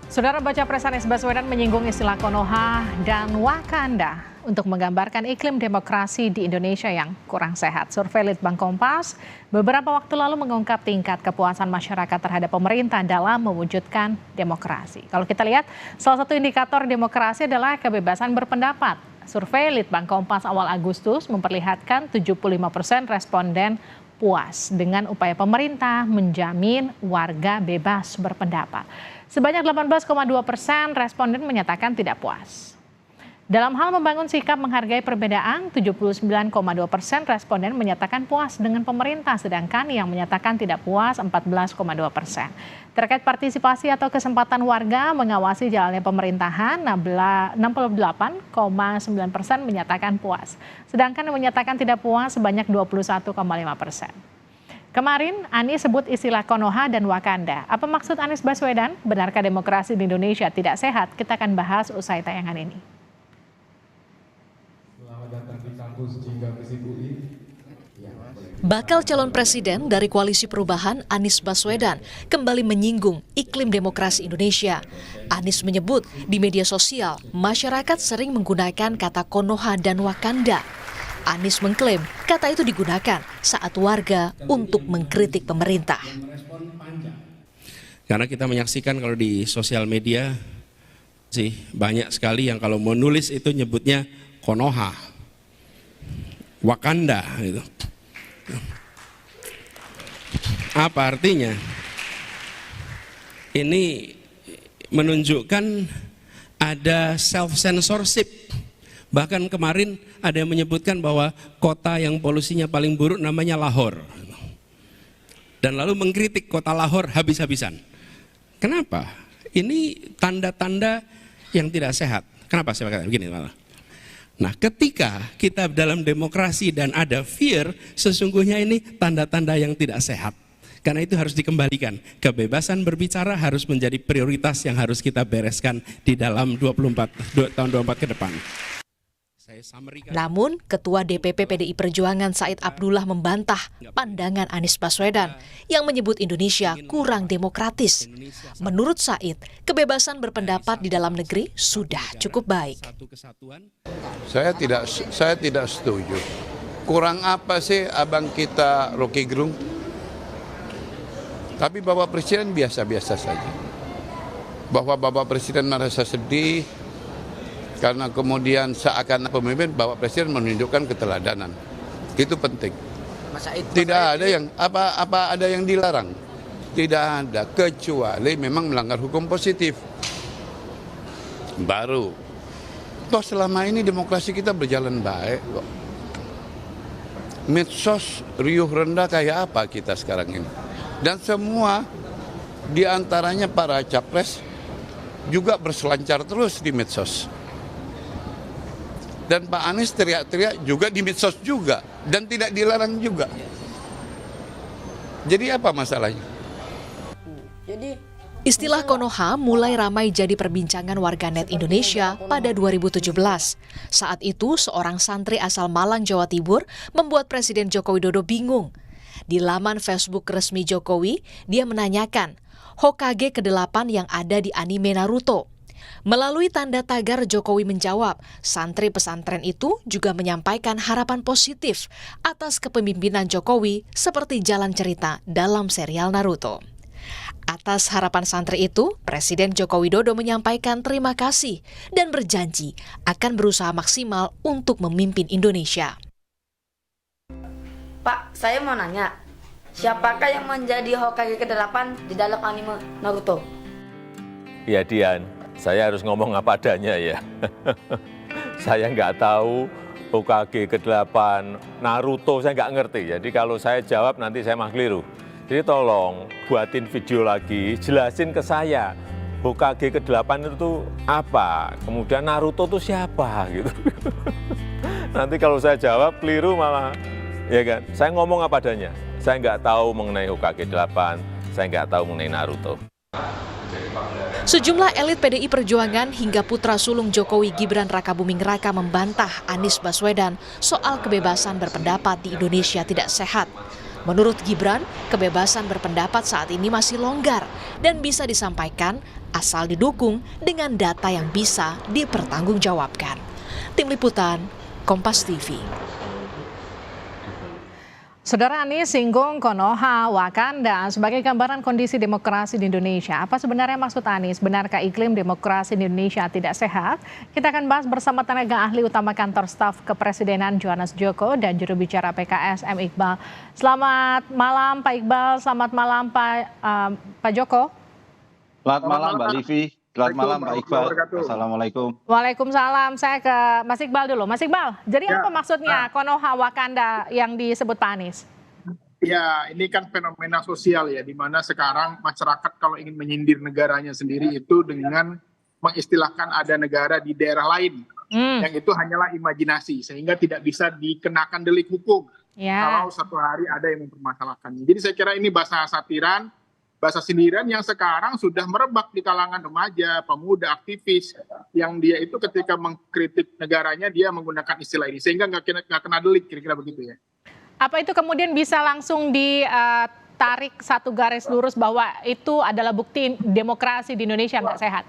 Saudara, baca pres Anies Baswedan menyinggung istilah Konoha dan Wakanda untuk menggambarkan iklim demokrasi di Indonesia yang kurang sehat. Survei Litbang Kompas beberapa waktu lalu mengungkap tingkat kepuasan masyarakat terhadap pemerintah dalam mewujudkan demokrasi. Kalau kita lihat, salah satu indikator demokrasi adalah kebebasan berpendapat. Survei Litbang Kompas awal Agustus memperlihatkan 75% responden puas dengan upaya pemerintah menjamin warga bebas berpendapat. Sebanyak 18,2% responden menyatakan tidak puas. Dalam hal membangun sikap menghargai perbedaan, 79,2% responden menyatakan puas dengan pemerintah, sedangkan yang menyatakan tidak puas 14,2%. Terkait partisipasi atau kesempatan warga mengawasi jalannya pemerintahan, 68,9% menyatakan puas, sedangkan yang menyatakan tidak puas sebanyak 21,5%. Kemarin, Anies sebut istilah Konoha dan Wakanda. Apa maksud Anies Baswedan? Benarkah demokrasi di Indonesia tidak sehat? Kita akan bahas usai tayangan ini. Bakal calon presiden dari Koalisi Perubahan Anies Baswedan kembali menyinggung iklim demokrasi Indonesia. Anies menyebut di media sosial masyarakat sering menggunakan kata Konoha dan Wakanda. Anies mengklaim kata itu digunakan saat warga untuk mengkritik pemerintah. Karena kita menyaksikan kalau di sosial media sih banyak sekali yang kalau mau nulis itu nyebutnya Konoha, Wakanda gitu. Apa artinya? Ini menunjukkan ada self-censorship. Bahkan kemarin ada yang menyebutkan bahwa kota yang polusinya paling buruk namanya Lahore. Dan lalu mengkritik kota Lahore habis-habisan. Kenapa? Ini tanda-tanda yang tidak sehat. Kenapa saya katakan begini malah? Nah, ketika kita dalam demokrasi dan ada fear, sesungguhnya ini tanda-tanda yang tidak sehat. Karena itu harus dikembalikan. Kebebasan berbicara harus menjadi prioritas yang harus kita bereskan di dalam tahun 24 ke depan. Namun, Ketua DPP PDI Perjuangan Said Abdullah membantah pandangan Anies Baswedan yang menyebut Indonesia kurang demokratis. Menurut Said, kebebasan berpendapat di dalam negeri sudah cukup baik. Saya tidak setuju. Kurang apa sih abang kita Rocky Gerung? Tapi Bapak Presiden biasa-biasa saja. Bahwa Bapak Presiden merasa sedih karena kemudian seakan pemimpin Bapak Presiden menunjukkan keteladanan. Itu penting. Tidak ada yang apa ada yang dilarang. Tidak ada, kecuali memang melanggar hukum positif. Baru. Toh selama ini demokrasi kita berjalan baik kok. Medsos riuh rendah kayak apa kita sekarang ini. Dan semua diantaranya para capres juga berselancar terus di medsos. Dan Pak Anies teriak-teriak juga di medsos juga. Dan tidak dilarang juga. Jadi apa masalahnya? Istilah Konoha mulai ramai jadi perbincangan warganet Indonesia pada 2017. Saat itu seorang santri asal Malang, Jawa Timur membuat Presiden Joko Widodo bingung. Di laman Facebook resmi Jokowi, dia menanyakan Hokage ke-8 yang ada di anime Naruto. Melalui tanda tagar Jokowi menjawab, santri pesantren itu juga menyampaikan harapan positif atas kepemimpinan Jokowi seperti jalan cerita dalam serial Naruto. Atas harapan santri itu, Presiden Joko Widodo menyampaikan terima kasih dan berjanji akan berusaha maksimal untuk memimpin Indonesia. Pak, saya mau nanya, siapakah yang menjadi Hokage ke-8 di dalam anime Naruto? Ya Dian, saya harus ngomong apa adanya ya. Saya nggak tahu Hokage ke-8 Naruto, saya nggak ngerti. Jadi kalau saya jawab nanti saya mah keliru. Jadi tolong buatin video lagi, jelasin ke saya Hokage ke-8 itu apa, kemudian Naruto itu siapa gitu. Nanti kalau saya jawab keliru malah, ya kan? Saya ngomong apa adanya. Saya nggak tahu mengenai Hokage 8, saya nggak tahu mengenai Naruto. Sejumlah elit PDI Perjuangan hingga putra sulung Jokowi Gibran Rakabuming Raka membantah Anies Baswedan soal kebebasan berpendapat di Indonesia tidak sehat. Menurut Gibran, kebebasan berpendapat saat ini masih longgar dan bisa disampaikan asal didukung dengan data yang bisa dipertanggungjawabkan. Tim Liputan, Kompas TV. Saudara Anies singgung Konoha, Wakanda sebagai gambaran kondisi demokrasi di Indonesia. Apa sebenarnya maksud Anies? Benarkah iklim demokrasi di Indonesia tidak sehat? Kita akan bahas bersama tenaga ahli utama kantor staf kepresidenan Johannes Joko dan juru bicara PKS M. Iqbal. Selamat malam Pak Iqbal, selamat malam Pak Joko. Selamat malam Mbak Livi, selamat malam Pak Iqbal. Assalamualaikum. Waalaikumsalam. Saya ke Mas Iqbal dulu. Mas Iqbal, jadi apa maksudnya Konoha Wakanda yang disebut Pak Anies? Ya, ini kan fenomena sosial ya, di mana sekarang masyarakat kalau ingin menyindir negaranya sendiri itu dengan mengistilahkan ada negara di daerah lain. Yang itu hanyalah imajinasi, sehingga tidak bisa dikenakan delik hukum kalau satu hari ada yang mempermasalahkannya. Jadi saya kira ini bahasa satiran, bahasa sindiran yang sekarang sudah merebak di kalangan remaja, pemuda, aktivis, yang dia itu ketika mengkritik negaranya dia menggunakan istilah ini, sehingga nggak kena delik, kira-kira begitu ya. Apa itu kemudian bisa langsung ditarik satu garis lurus bahwa itu adalah bukti demokrasi di Indonesia nggak sehat?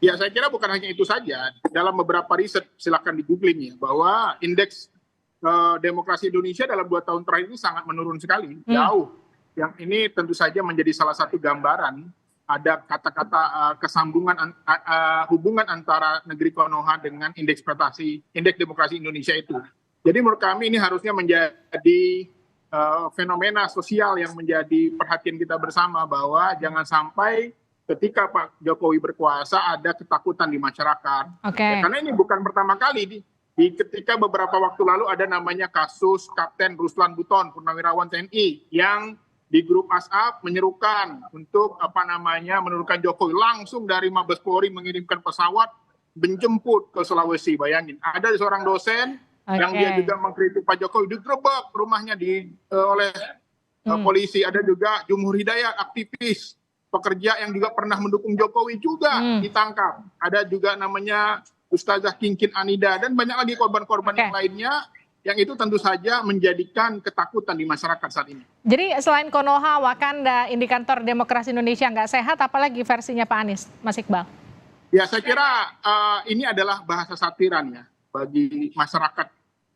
Ya, saya kira bukan hanya itu saja. Dalam beberapa riset, silakan di googling ya, bahwa indeks demokrasi Indonesia dalam 2 tahun terakhir ini sangat menurun sekali, jauh. Yang ini tentu saja menjadi salah satu gambaran ada kata-kata kesambungan hubungan antara negeri Konoha dengan indeks demokrasi Indonesia itu. Jadi menurut kami ini harusnya menjadi fenomena sosial yang menjadi perhatian kita bersama, bahwa jangan sampai ketika Pak Jokowi berkuasa ada ketakutan di masyarakat. Ya, karena ini bukan pertama kali ketika beberapa waktu lalu ada namanya kasus Kapten Ruslan Buton, purnawirawan TNI yang di grup WhatsApp menyerukan untuk menurunkan Jokowi, langsung dari Mabes Polri mengirimkan pesawat menjemput ke Sulawesi. Bayangin, ada seorang dosen yang dia juga mengkritik Pak Jokowi, digerebek rumahnya oleh polisi. Ada juga Jumhur Hidayat, aktivis pekerja yang juga pernah mendukung Jokowi juga ditangkap. Ada juga namanya Ustazah Kinkin Anida, dan banyak lagi korban-korban yang lainnya, yang itu tentu saja menjadikan ketakutan di masyarakat saat ini. Jadi selain Konoha, Wakanda, indikator demokrasi Indonesia nggak sehat, apalagi versinya Pak Anies, Mas Iqbal? Ya, saya kira ini adalah bahasa satiran ya bagi masyarakat.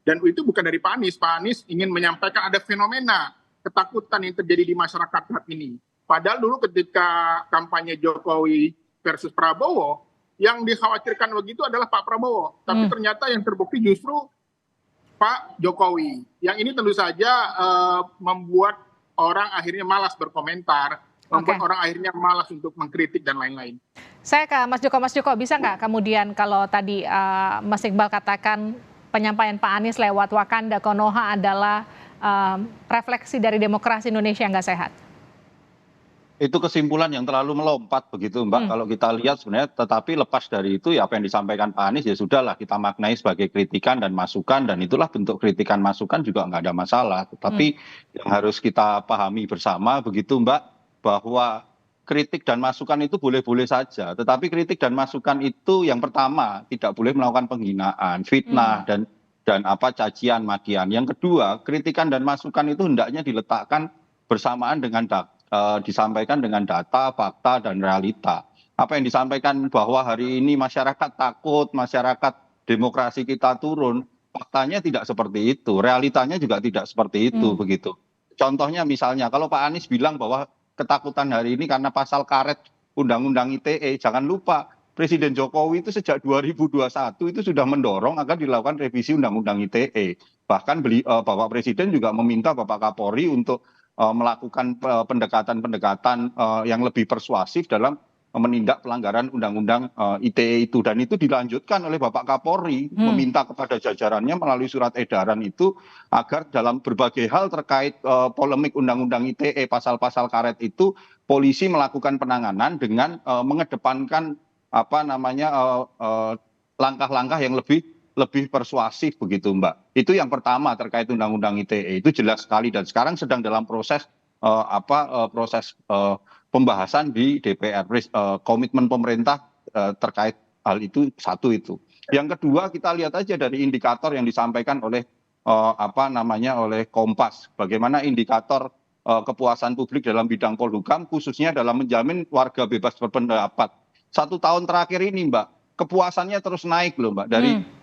Dan itu bukan dari Pak Anies. Pak Anies ingin menyampaikan ada fenomena ketakutan yang terjadi di masyarakat saat ini. Padahal dulu ketika kampanye Jokowi versus Prabowo, yang dikhawatirkan begitu adalah Pak Prabowo. Tapi ternyata yang terbukti justru Pak Jokowi. Yang ini tentu saja membuat orang akhirnya malas berkomentar, membuat orang akhirnya malas untuk mengkritik dan lain-lain. Saya ke Mas Joko, bisa nggak kemudian kalau tadi Mas Iqbal katakan penyampaian Pak Anies lewat Wakanda, Konoha adalah refleksi dari demokrasi Indonesia yang nggak sehat? Itu kesimpulan yang terlalu melompat begitu Mbak, kalau kita lihat sebenarnya. Tetapi lepas dari itu ya apa yang disampaikan Pak Anies ya sudahlah, kita maknai sebagai kritikan dan masukan, dan itulah bentuk kritikan masukan juga nggak ada masalah. Tetapi yang harus kita pahami bersama begitu Mbak, bahwa kritik dan masukan itu boleh-boleh saja, tetapi kritik dan masukan itu yang pertama tidak boleh melakukan penghinaan, fitnah dan cacian, makian. Yang kedua, kritikan dan masukan itu hendaknya diletakkan bersamaan dengan disampaikan dengan data, fakta, dan realita. Apa yang disampaikan bahwa hari ini masyarakat takut, masyarakat demokrasi kita turun, faktanya tidak seperti itu, realitanya juga tidak seperti itu begitu. Contohnya misalnya kalau Pak Anies bilang bahwa ketakutan hari ini karena pasal karet Undang-Undang ITE, jangan lupa Presiden Jokowi itu sejak 2021 itu sudah mendorong agar dilakukan revisi Undang-Undang ITE. Bahkan Bapak Presiden juga meminta Bapak Kapolri untuk melakukan pendekatan-pendekatan yang lebih persuasif dalam menindak pelanggaran Undang-Undang ITE itu. Dan itu dilanjutkan oleh Bapak Kapolri, meminta kepada jajarannya melalui surat edaran itu agar dalam berbagai hal terkait polemik Undang-Undang ITE, pasal-pasal karet itu, polisi melakukan penanganan dengan mengedepankan langkah-langkah yang lebih persuasif begitu Mbak. Itu yang pertama terkait Undang-Undang ITE, itu jelas sekali, dan sekarang sedang dalam proses pembahasan di DPR. Komitmen pemerintah terkait hal itu satu itu. Yang kedua, kita lihat aja dari indikator yang disampaikan oleh oleh Kompas. Bagaimana indikator kepuasan publik dalam bidang Polhukam, khususnya dalam menjamin warga bebas berpendapat. 1 tahun terakhir ini, Mbak, kepuasannya terus naik loh, Mbak.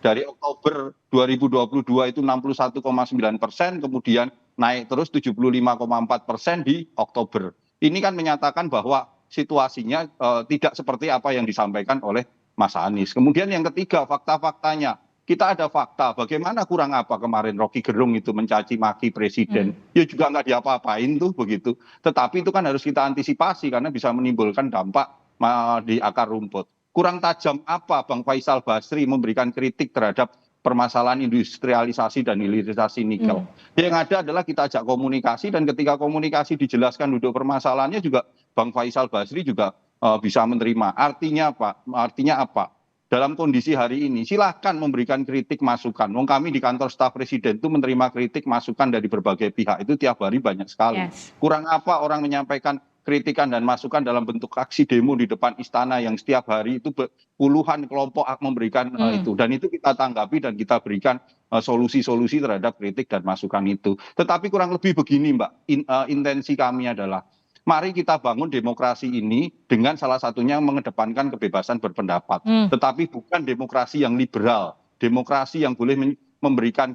Dari Oktober 2022 itu 61,9%, kemudian naik terus 75,4% di Oktober. Ini kan menyatakan bahwa situasinya tidak seperti apa yang disampaikan oleh Mas Anies. Kemudian yang ketiga, fakta-faktanya. Kita ada fakta, bagaimana kurang apa kemarin Rocky Gerung itu mencaci maki presiden. Ya juga nggak diapa-apain tuh begitu. Tetapi itu kan harus kita antisipasi karena bisa menimbulkan dampak di akar rumput. Kurang tajam apa Bang Faisal Basri memberikan kritik terhadap permasalahan industrialisasi dan hilirisasi nikel. Yang ada adalah kita ajak komunikasi, dan ketika komunikasi dijelaskan duduk permasalahannya juga Bang Faisal Basri juga bisa menerima. Artinya apa? Dalam kondisi hari ini silahkan memberikan kritik masukan. Kami di kantor staf presiden itu menerima kritik masukan dari berbagai pihak, itu tiap hari banyak sekali. Kurang apa orang menyampaikan kritikan dan masukan dalam bentuk aksi demo di depan istana yang setiap hari itu puluhan kelompok memberikan itu, dan itu kita tanggapi dan kita berikan solusi-solusi terhadap kritik dan masukan itu. Tetapi kurang lebih begini, Mbak, intensi kami adalah mari kita bangun demokrasi ini dengan salah satunya mengedepankan kebebasan berpendapat, tetapi bukan demokrasi yang liberal, demokrasi yang boleh memberikan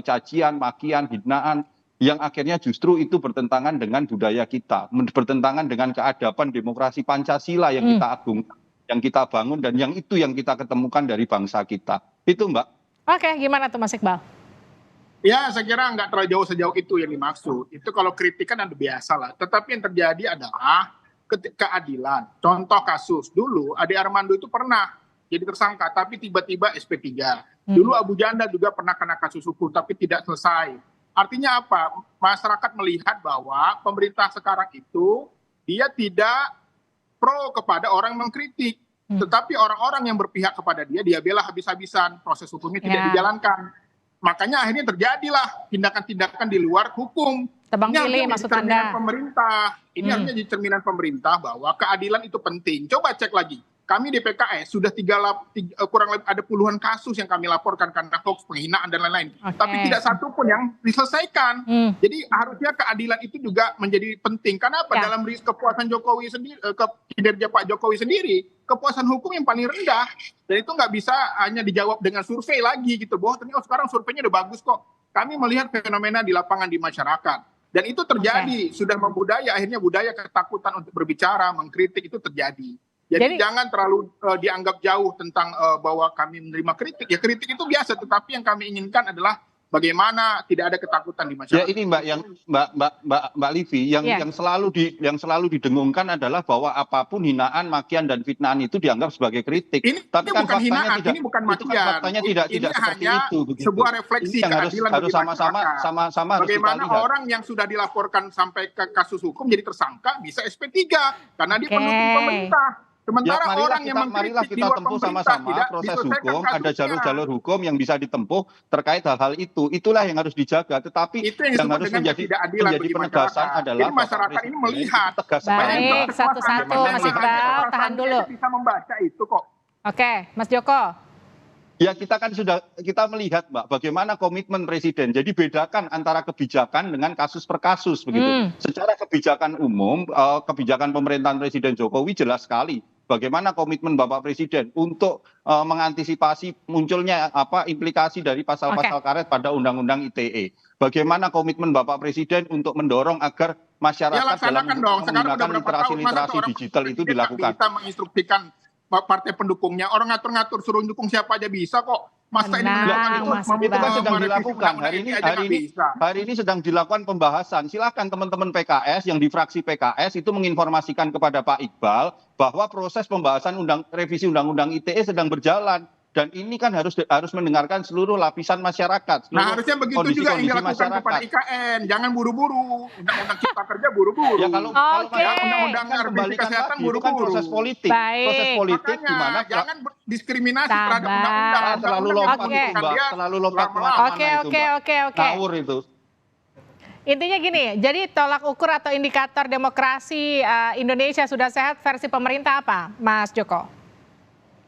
cacian, makian, hinaan, yang akhirnya justru itu bertentangan dengan budaya kita, bertentangan dengan keadaban demokrasi Pancasila yang kita agungkan, yang kita bangun, dan yang itu yang kita ketemukan dari bangsa kita. Itu, Mbak. Oke, gimana tuh Mas Iqbal? Ya, saya kira nggak terlalu jauh sejauh itu yang dimaksud. Itu kalau kritikan ada biasa lah. Tetapi yang terjadi adalah keadilan. Contoh kasus, dulu Ade Armando itu pernah jadi tersangka, tapi tiba-tiba SP3. Dulu Abu Janda juga pernah kena kasus hukum, tapi tidak selesai. Artinya apa? Masyarakat melihat bahwa pemerintah sekarang itu dia tidak pro kepada orang yang mengkritik. Tetapi orang-orang yang berpihak kepada dia bela habis-habisan. Proses hukumnya tidak dijalankan. Makanya akhirnya terjadilah tindakan-tindakan di luar hukum. Tebang pilih maksud Anda. Pemerintah. Ini harusnya jadi cerminan pemerintah bahwa keadilan itu penting. Coba cek lagi. Kami di PKS sudah kurang lebih ada puluhan kasus yang kami laporkan karena hoax, penghinaan dan lain-lain. Tapi tidak satu pun yang diselesaikan. Jadi harusnya keadilan itu juga menjadi penting. Karena apa? Dalam kepuasan Jokowi sendiri, kinerja Pak Jokowi sendiri, kepuasan hukum yang paling rendah. Dan itu nggak bisa hanya dijawab dengan survei lagi gitu. Bahwa ternyata sekarang surveinya udah bagus kok. Kami melihat fenomena di lapangan di masyarakat. Dan itu terjadi, sudah membudaya, akhirnya budaya ketakutan untuk berbicara, mengkritik itu terjadi. Jadi jangan terlalu dianggap jauh tentang bahwa kami menerima kritik. Ya kritik itu biasa, tetapi yang kami inginkan adalah bagaimana tidak ada ketakutan di masyarakat. Ya ini Mbak, yang Mbak Livi, yang selalu didengungkan adalah bahwa apapun hinaan, makian dan fitnaan itu dianggap sebagai kritik. Tapi kan bukan hinaan, ini bukan makian. Faktanya tidak seperti itu. Begitu. Sebuah refleksi keadilan harus sama-sama bagaimana orang yang sudah dilaporkan sampai ke kasus hukum jadi tersangka bisa SP3 karena dia pendukung pemerintah. Sementara orang yang marilah kita tempuh sama-sama proses hukum, ada jalur-jalur hukum yang bisa ditempuh terkait hal-hal itu. Itulah yang harus dijaga. Tetapi itu yang harus menjadi penegasan adalah masyarakat ini melihat. Baik, satu-satu Mas Iqbal, tahan dulu. Bisa membaca itu kok. Oke, Mas Joko. Ya kita melihat Mbak bagaimana komitmen presiden. Jadi bedakan antara kebijakan dengan kasus per kasus begitu. Secara kebijakan umum, kebijakan pemerintahan Presiden Jokowi jelas sekali bagaimana komitmen Bapak Presiden untuk mengantisipasi munculnya implikasi dari pasal-pasal karet pada Undang-Undang ITE. Bagaimana komitmen Bapak Presiden untuk mendorong agar masyarakat dalam menggunakan literasi digital itu dilakukan. Kita menginstruksikan partai pendukungnya, orang ngatur-ngatur suruh dukung siapa aja bisa kok. Masa ini itu kan sedang dilakukan hari ini sedang dilakukan pembahasan. Silakan teman-teman PKS yang di fraksi PKS itu menginformasikan kepada Pak Iqbal bahwa proses pembahasan revisi Undang-Undang ITE sedang berjalan. Dan ini kan harus mendengarkan seluruh lapisan masyarakat. Nah harusnya begitu juga yang dilakukan kepada IKN. Jangan buru-buru. Undang-undang Cipta Kerja buru-buru. Ya kalau undang-undang revisi kesehatan buru-buru. Itu kan proses politik. Proses politik di mana jangan diskriminasi terhadap undang-undang. Terlalu lompat itu, Mbak. Terlalu lompat kemana-mana itu, Mbak. Ngawur itu. Intinya gini, jadi tolak ukur atau indikator demokrasi Indonesia sudah sehat versi pemerintah apa, Mas Joko?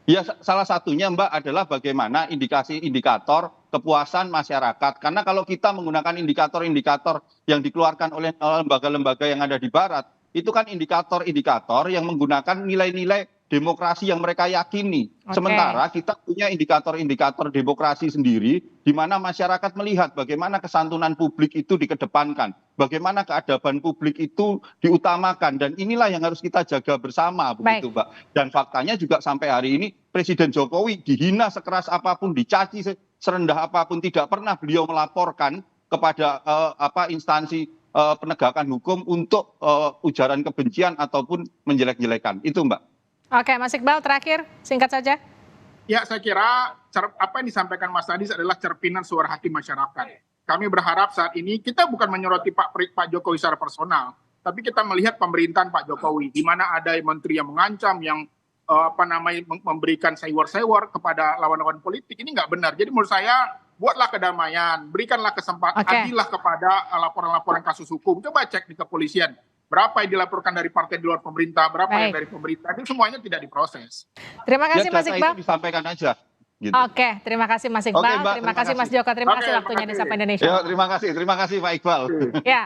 Ya, salah satunya Mbak adalah bagaimana indikator kepuasan masyarakat. Karena kalau kita menggunakan indikator-indikator yang dikeluarkan oleh lembaga-lembaga yang ada di Barat, itu kan indikator-indikator yang menggunakan nilai-nilai demokrasi yang mereka yakini. Sementara kita punya indikator-indikator demokrasi sendiri, di mana masyarakat melihat bagaimana kesantunan publik itu dikedepankan, bagaimana keadaban publik itu diutamakan, dan inilah yang harus kita jaga bersama, begitu Mbak. Dan faktanya juga sampai hari ini Presiden Jokowi dihina sekeras apapun, dicaci serendah apapun, tidak pernah beliau melaporkan kepada instansi penegakan hukum untuk ujaran kebencian ataupun menjelek-jelekan. Itu Mbak. Oke, Mas Iqbal terakhir, singkat saja. Ya, saya kira apa yang disampaikan Mas Adis adalah cerminan suara hati masyarakat. Kami berharap saat ini kita bukan menyoroti Pak Jokowi secara personal, tapi kita melihat pemerintahan Pak Jokowi, di mana ada menteri yang mengancam, yang memberikan sewor-sewor kepada lawan-lawan politik. Ini nggak benar. Jadi menurut saya, buatlah kedamaian, berikanlah kesempatan, adillah kepada laporan-laporan kasus hukum. Coba cek di kepolisian. Berapa yang dilaporkan dari partai di luar pemerintah, berapa yang dari pemerintah, itu semuanya tidak diproses. Terima kasih Mas Iqbal. Itu disampaikan aja. Gitu. Oke, terima kasih Mas Iqbal, terima kasih Mas Joko, terima kasih waktunya di Sapa Indonesia. Terima kasih Pak Iqbal. Ya.